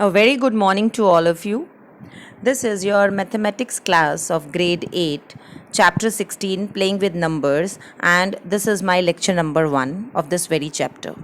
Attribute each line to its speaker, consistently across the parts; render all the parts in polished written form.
Speaker 1: A very good morning to all of you. This is your mathematics class of grade 8, chapter 16, playing with numbers, and this is my lecture number 1 of this very chapter.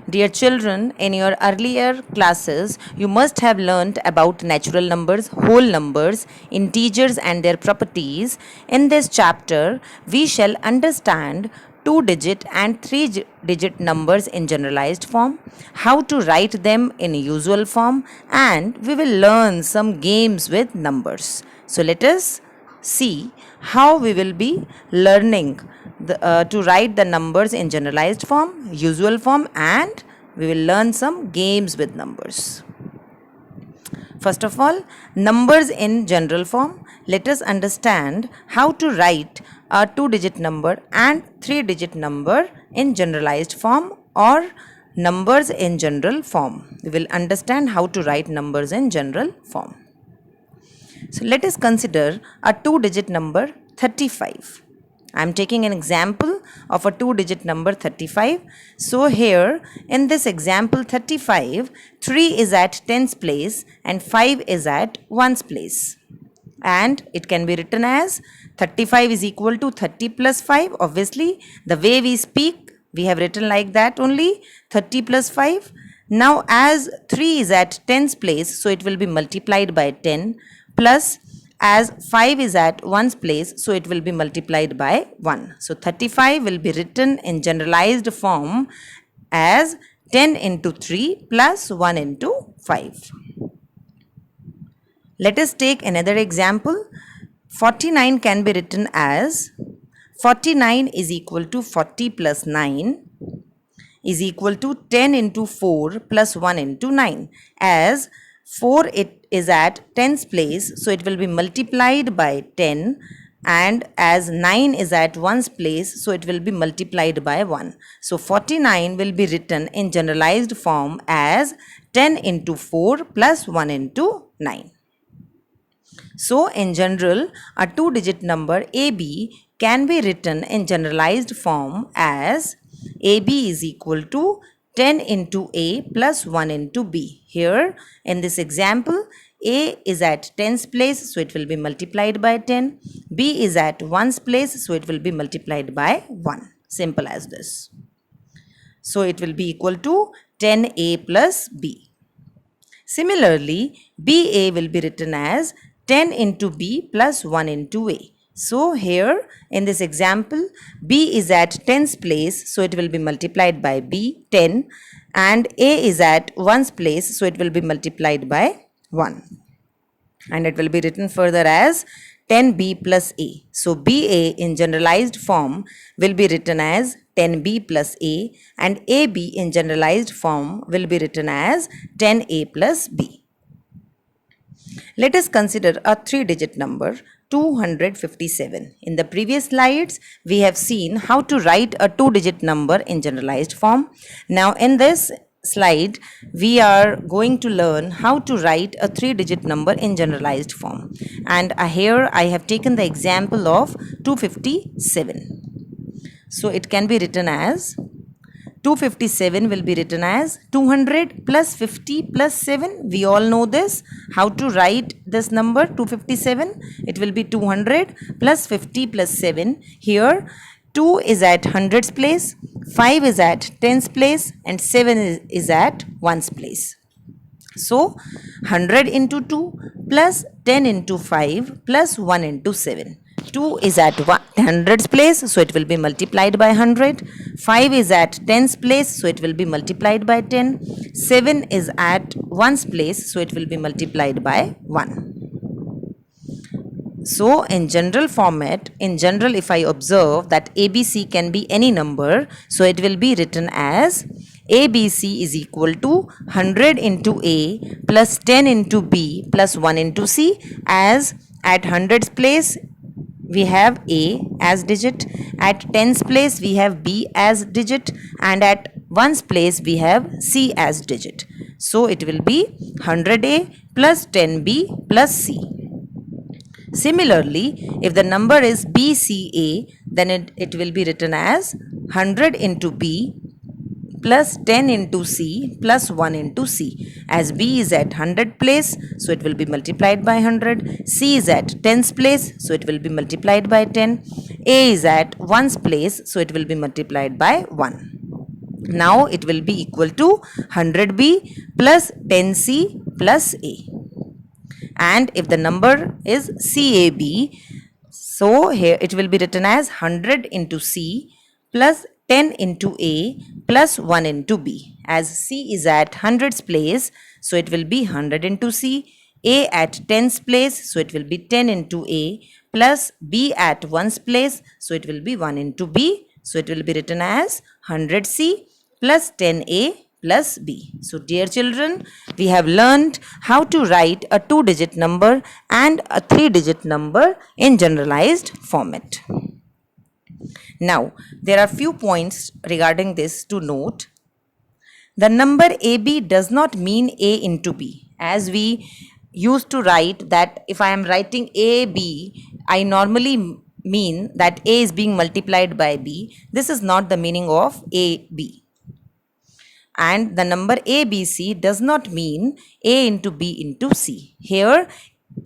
Speaker 1: Dear children, in your earlier classes, you must have learnt about natural numbers, whole numbers, integers, and their properties. In this chapter, we shall understand 2-digit and 3-digit numbers in generalized form, how to write them in usual form, and we will learn some games with numbers. So, let us see how we will be learning to write the numbers in generalized form, usual form, and we will learn some games with numbers. First of all, numbers in general form. Let us understand how to write a 2-digit number and 3-digit number in generalized form or numbers in general form. We will understand how to write numbers in general form. So let us consider a 2-digit number 35. I am taking an example of a 2-digit number 35. So here in this example 35, 3 is at tens place and 5 is at ones place. And it can be written as 35 is equal to 30 plus 5. Obviously, the way we speak, we have written like that only, 30 plus 5. Now as 3 is at tens place, so it will be multiplied by 10 plus as 5 is at ones place, so it will be multiplied by 1. So 35 will be written in generalized form as 10 into 3 plus 1 into 5. Let us take another example. 49 can be written as 49 is equal to 40 plus 9 is equal to 10 into 4 plus 1 into 9. As 4 it is at tens place, so it will be multiplied by 10, and as 9 is at ones place, so it will be multiplied by 1. So 49 will be written in generalized form as 10 into 4 plus 1 into 9. So in general, a 2-digit number AB can be written in generalized form as AB is equal to 10 into A plus 1 into B. Here in this example, A is at tens place, so it will be multiplied by 10. B is at ones place, so it will be multiplied by 1. Simple as this. So it will be equal to 10A plus B. Similarly, BA will be written as 10 into B plus 1 into A. So here in this example, B is at tens place, so it will be multiplied by B, 10, and A is at ones place, so it will be multiplied by 1. And it will be written further as 10B plus A. So BA in generalized form will be written as 10B plus A, and AB in generalized form will be written as 10A plus B. Let us consider a 3-digit number 257. In the previous slides, we have seen how to write a 2-digit number in generalized form. Now in this slide, we are going to learn how to write a 3-digit number in generalized form. And here I have taken the example of 257. So it can be written as 257 will be written as 200 plus 50 plus 7. We all know this. How to write this number 257? It will be 200 plus 50 plus 7. Here 2 is at hundreds place, 5 is at tens place, and 7 is at ones place. So 100 into 2 plus 10 into 5 plus 1 into 7. 2 is at hundreds place, so it will be multiplied by 100. 5 is at tens place, so it will be multiplied by 10. 7 is at ones place, so it will be multiplied by 1. So in general format, in general if I observe that ABC can be any number, so it will be written as ABC is equal to 100 into A plus 10 into B plus 1 into C. As at hundreds place, we have A as digit, at tens place we have B as digit, and at ones place we have C as digit. So it will be 100A plus 10B plus C. Similarly, if the number is BCA, then it will be written as 100 into B plus 10 into C plus 1 into C. As B is at 100 place, so it will be multiplied by 100. C is at 10's place, so it will be multiplied by 10. A is at 1's place, so it will be multiplied by 1. Now it will be equal to 100B plus 10C plus A. And if the number is CAB, so here it will be written as 100 into C plus 10 into A plus 1 into B. As C is at 100's place, so it will be 100 into C. A at 10's place, so it will be 10 into A plus B at 1's place, so it will be 1 into B. So it will be written as 100C plus 10A plus B. So dear children, we have learned how to write a 2-digit number and a 3-digit number in generalized format. Now, there are few points regarding this to note. The number AB does not mean A into B. As we used to write that if I am writing AB, I normally mean that A is being multiplied by B. This is not the meaning of AB. And the number ABC does not mean A into B into C. Here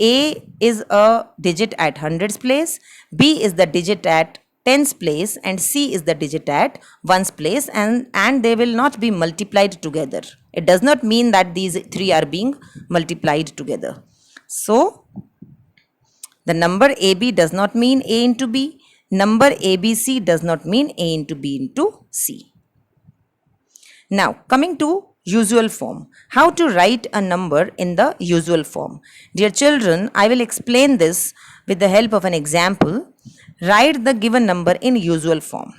Speaker 1: A is a digit at 100's place, B is the digit at 10's place, and C is the digit at 1's place, and they will not be multiplied together. It does not mean that these three are being multiplied together. So the number AB does not mean A into B. Number ABC does not mean A into B into C. Now, coming to usual form. How to write a number in the usual form. Dear children, I will explain this with the help of an example. Write the given number in usual form.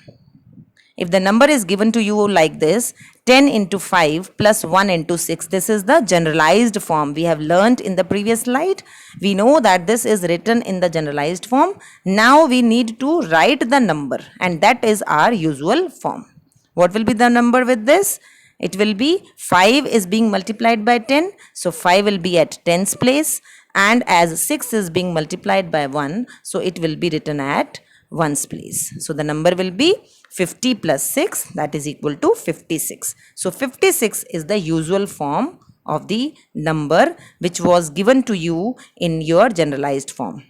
Speaker 1: If the number is given to you like this, 10 into 5 plus 1 into 6, this is the generalized form. We have learnt in the previous slide. We know that this is written in the generalized form. Now we need to write the number, and that is our usual form. What will be the number with this? It will be 5 is being multiplied by 10. So 5 will be at 10's place. And as 6 is being multiplied by 1, so it will be written at 1's place. So the number will be 50 plus 6, that is equal to 56. So 56 is the usual form of the number which was given to you in your generalized form.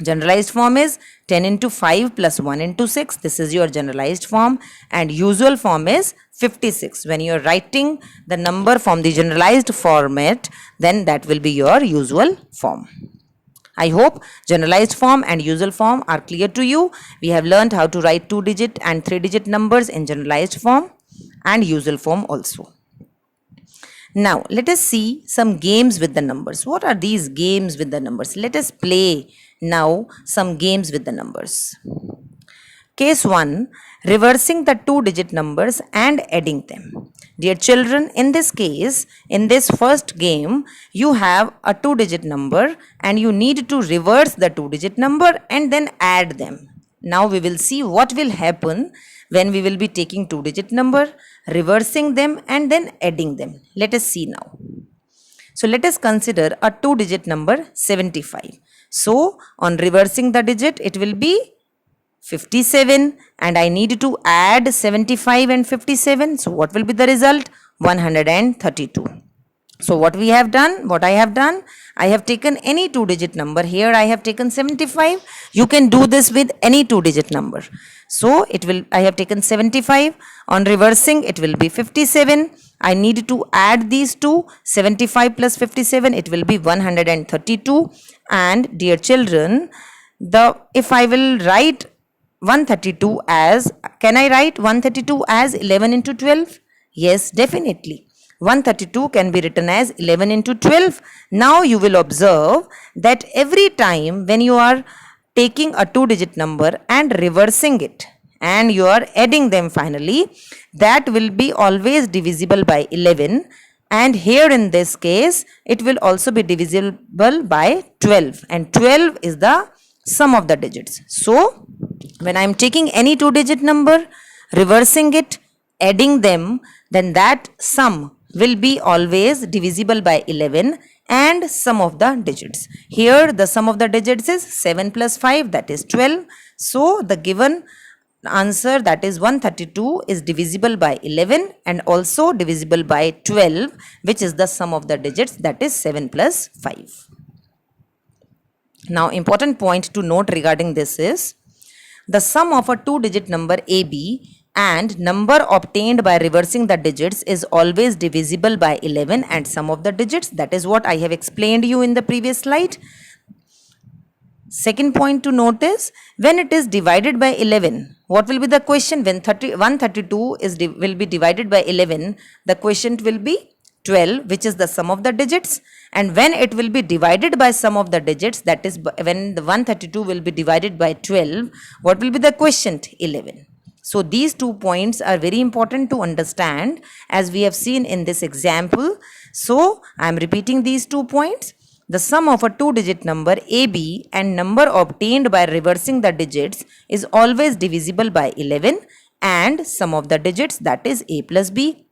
Speaker 1: Generalized form is 10 into 5 plus 1 into 6. This is your generalized form, and usual form is 56. When you are writing the number from the generalized format, then that will be your usual form. I hope generalized form and usual form are clear to you. We have learned how to write 2-digit and 3-digit numbers in generalized form and usual form also. Now, let us see some games with the numbers. What are these games with the numbers? Let us play now some games with the numbers. Case 1. Reversing the 2-digit numbers and adding them. Dear children, in this case, in this first game, you have a 2-digit number and you need to reverse the 2-digit number and then add them. Now we will see what will happen when we will be taking 2-digit number, reversing them and then adding them. Let us see now. So let us consider a 2-digit number 75. So on reversing the digit, it will be 57 and I need to add 75 and 57. So what will be the result? 132. So what I have done, I have taken any 2-digit number. Here I have taken 75. You can do this with any 2-digit number. So I have taken 75. On reversing, it will be 57. I need to add these two. 75 plus 57, it will be 132. And dear children, if I will write 132 as, can I write 132 as 11 into 12? Yes, definitely. 132 can be written as 11 into 12. Now you will observe that every time when you are taking a 2-digit number and reversing it and you are adding them finally, that will be always divisible by 11. And here in this case, it will also be divisible by 12. And 12 is the sum of the digits. So when I am taking any 2-digit number, reversing it, adding them, then that sum will be always divisible by 11 and sum of the digits. Here the sum of the digits is 7 plus 5, that is 12. So the given answer, that is 132, is divisible by 11 and also divisible by 12, which is the sum of the digits, that is 7 plus 5. Now, important point to note regarding this is the sum of a two-digit number AB and number obtained by reversing the digits is always divisible by 11 and sum of the digits. That is what I have explained you in the previous slide. Second point to note is when it is divided by 11, what will be the question? When 132 will be divided by 11, the quotient will be 12, which is the sum of the digits. And when it will be divided by sum of the digits, that is when the 132 will be divided by 12, what will be the quotient? 11. So these 2 points are very important to understand as we have seen in this example. So I am repeating these 2 points. The sum of a two-digit number AB and number obtained by reversing the digits is always divisible by 11 and sum of the digits, that is A plus B.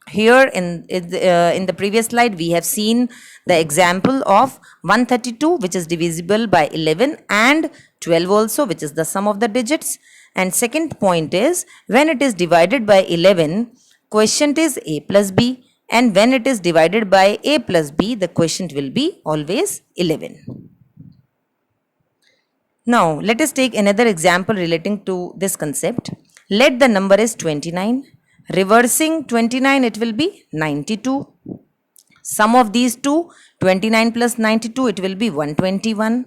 Speaker 1: Here in the previous slide we have seen the example of 132, which is divisible by 11, and 12 also, which is the sum of the digits. And second point is when it is divided by 11, quotient is A plus B. And when it is divided by A plus B, the quotient will be always 11. Now, let us take another example relating to this concept. Let the number is 29. Reversing 29, it will be 92. Sum of these two, 29 plus 92, it will be 121.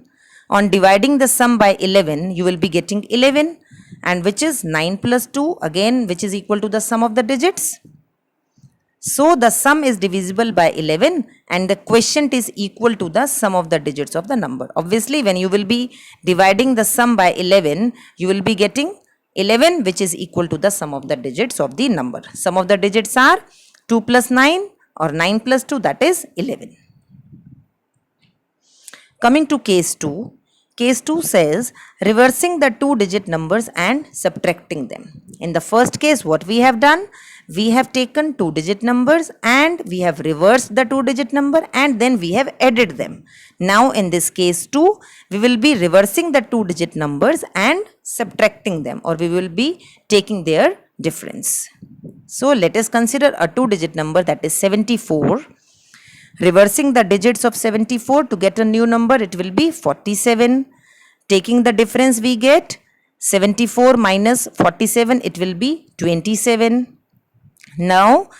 Speaker 1: On dividing the sum by 11, you will be getting 11, and which is 9 plus 2, again, which is equal to the sum of the digits. So the sum is divisible by 11 and the quotient is equal to the sum of the digits of the number. Obviously, when you will be dividing the sum by 11, you will be getting 11, which is equal to the sum of the digits of the number. Sum of the digits are 2 plus 9 or 9 plus 2, that is 11. Coming to case 2. Case 2 says reversing the two-digit numbers and subtracting them. In the first case, what we have done? We have taken two-digit numbers and we have reversed the two-digit number and then we have added them. Now in this case 2, we will be reversing the two-digit numbers and subtracting them, or we will be taking their difference. So let us consider a two-digit number, that is 74. Reversing the digits of 74 to get a new number, it will be 47. Taking the difference, we get 74 minus 47, it will be 27. Now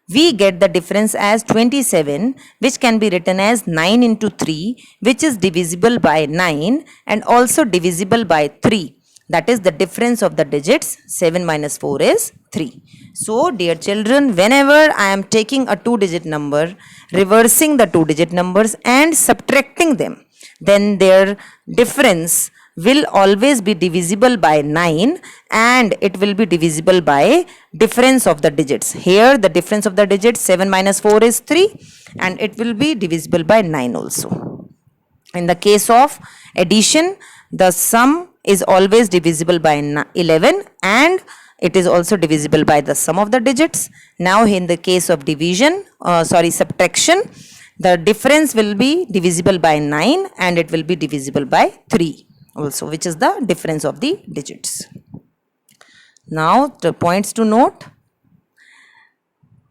Speaker 1: we get the difference as 27, which can be written as 9 into 3, which is divisible by 9 and also divisible by 3. That is the difference of the digits. 7 minus 4 is 3. So dear children, whenever I am taking a two-digit number, reversing the two-digit numbers and subtracting them, then their difference will always be divisible by 9 and it will be divisible by difference of the digits. Here the difference of the digits 7 minus 4 is 3 and it will be divisible by 9 also. In the case of addition, the sum is always divisible by 11 and it is also divisible by the sum of the digits. Now in the case of subtraction, the difference will be divisible by 9 and it will be divisible by 3 also, which is the difference of the digits. Now the points to note: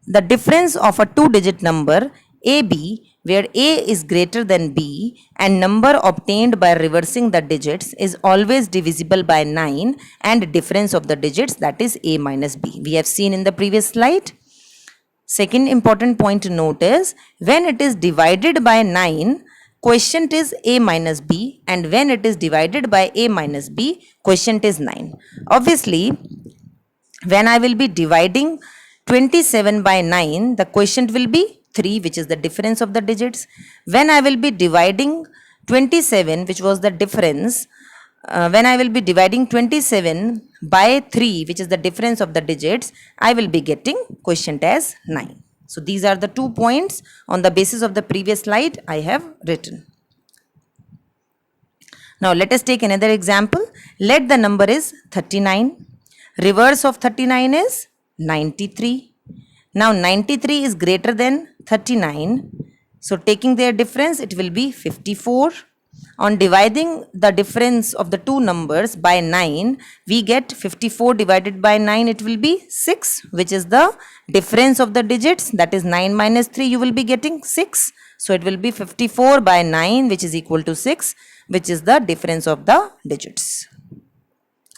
Speaker 1: the difference of a two-digit number AB, where A is greater than B and number obtained by reversing the digits is always divisible by 9 and difference of the digits, that is A minus B. We have seen in the previous slide. Second important point to note is when it is divided by 9, quotient is A minus B, and when it is divided by A minus B, quotient is 9. Obviously, when I will be dividing 27 by 9, the quotient will be 3, which is the difference of the digits. When I will be dividing 27, which was the difference, when I will be dividing 27 by 3, which is the difference of the digits, I will be getting quotient as 9. So these are the 2 points on the basis of the previous slide I have written. Now let us take another example. Let the number is 39. Reverse of 39 is 93. Now 93 is greater than 39. So taking their difference, it will be 54. On dividing the difference of the two numbers by 9, we get 54 divided by 9, it will be 6, which is the difference of the digits. That is 9 minus 3, you will be getting 6. So it will be 54 by 9, which is equal to 6, which is the difference of the digits.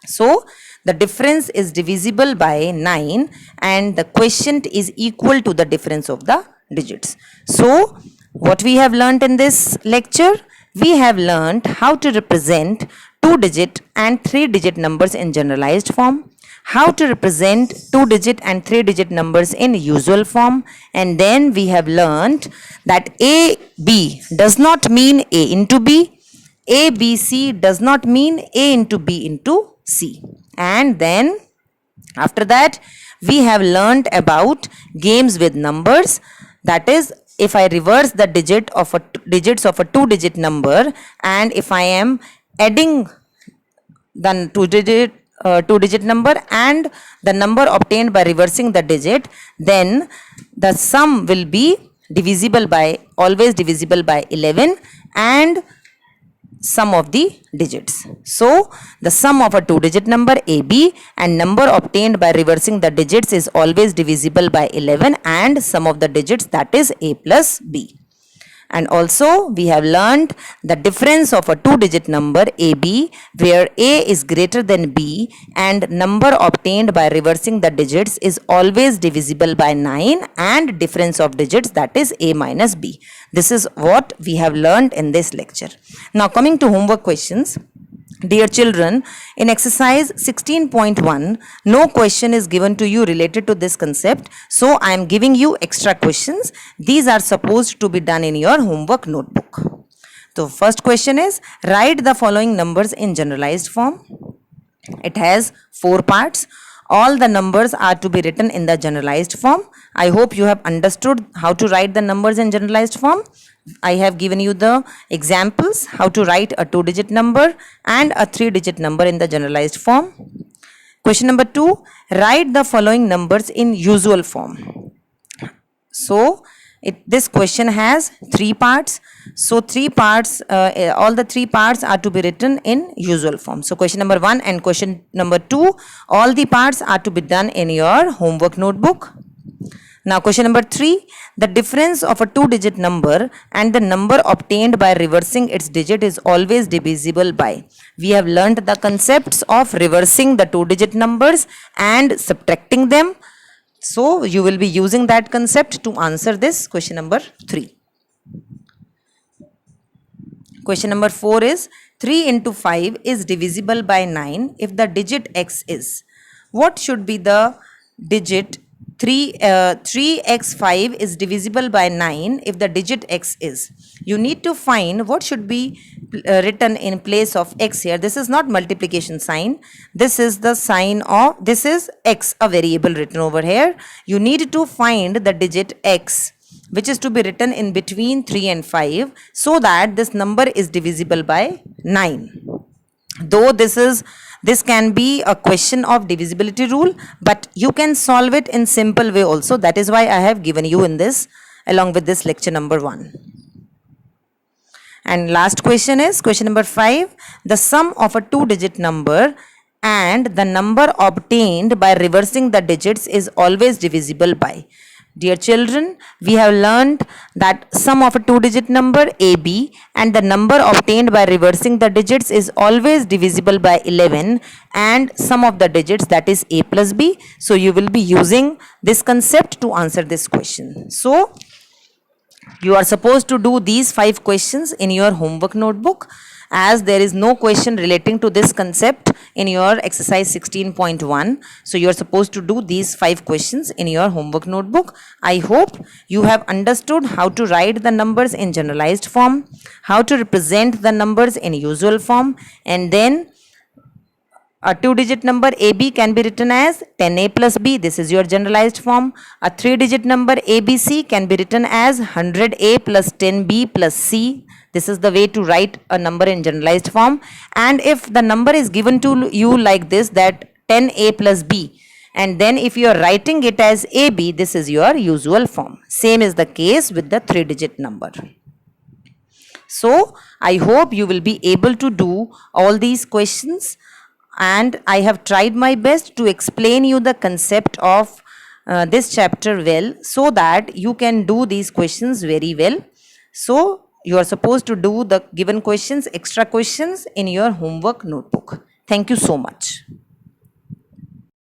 Speaker 1: So the difference is divisible by 9 and the quotient is equal to the difference of the digits. So what we have learnt in this lecture? We have learnt how to represent 2-digit and 3-digit numbers in generalized form, how to represent 2-digit and 3-digit numbers in usual form, and then we have learnt that AB does not mean A into B, ABC does not mean A into B into C. And then after that we have learnt about games with numbers. That is, if I reverse the digits of a 2-digit number and if I am adding the 2-digit number and the number obtained by reversing the digit, then the sum will be always divisible by 11 and sum of the digits. So the sum of a 2-digit number AB and number obtained by reversing the digits is always divisible by 11 and sum of the digits, that is A plus B. And also we have learned the difference of a 2-digit number AB where A is greater than B and number obtained by reversing the digits is always divisible by 9 and difference of digits, that is A minus B. This is what we have learned in this lecture. Now coming to homework questions. Dear children, in exercise 16.1, no question is given to you related to this concept. So I am giving you extra questions. These are supposed to be done in your homework notebook. So first question is, write the following numbers in generalized form. It has 4 parts. All the numbers are to be written in the generalized form. I hope you have understood how to write the numbers in generalized form. I have given you the examples how to write a 2-digit number and a 3-digit number in the generalized form. Question number 2, write the following numbers in usual form. So this question has 3 parts. So 3 parts, all the 3 parts are to be written in usual form. So question number 1 and question number 2, all the parts are to be done in your homework notebook. Now question number 3, the difference of a 2-digit number and the number obtained by reversing its digit is always divisible by. We have learned the concepts of reversing the 2-digit numbers and subtracting them. So you will be using that concept to answer this question number 3. Question number 4 is, 3 into 5 is divisible by 9 if the digit x is. What should be the digit 3x5 is divisible by 9 if the digit x is. You need to find what should be written in place of x here. This is not multiplication sign. This is the sign of, this is x, a variable written over here. You need to find the digit x which is to be written in between 3 and 5 so that this number is divisible by 9. Though this can be a question of divisibility rule, but you can solve it in simple way also. That is why I have given you in this along with this lecture number 1. And last question is question number 5. The sum of a 2-digit number and the number obtained by reversing the digits is always divisible by. Dear children, we have learned that sum of a 2-digit number AB and the number obtained by reversing the digits is always divisible by 11 and sum of the digits, that is A plus B. So you will be using this concept to answer this question. So you are supposed to do these 5 questions in your homework notebook, as there is no question relating to this concept in your exercise 16.1. So you are supposed to do these 5 questions in your homework notebook. I hope you have understood how to write the numbers in generalized form, how to represent the numbers in usual form, and then a 2-digit number AB can be written as 10A plus B. This is your generalized form. A 3-digit number ABC can be written as 100A plus 10B plus C. This is the way to write a number in generalized form. And if the number is given to you like this, that 10A plus B, and then if you are writing it as AB, this is your usual form. Same is the case with the 3-digit number. So I hope you will be able to do all these questions, and I have tried my best to explain you the concept of this chapter well, so that you can do these questions very well. So you are supposed to do the given questions, extra questions in your homework notebook. Thank you so much.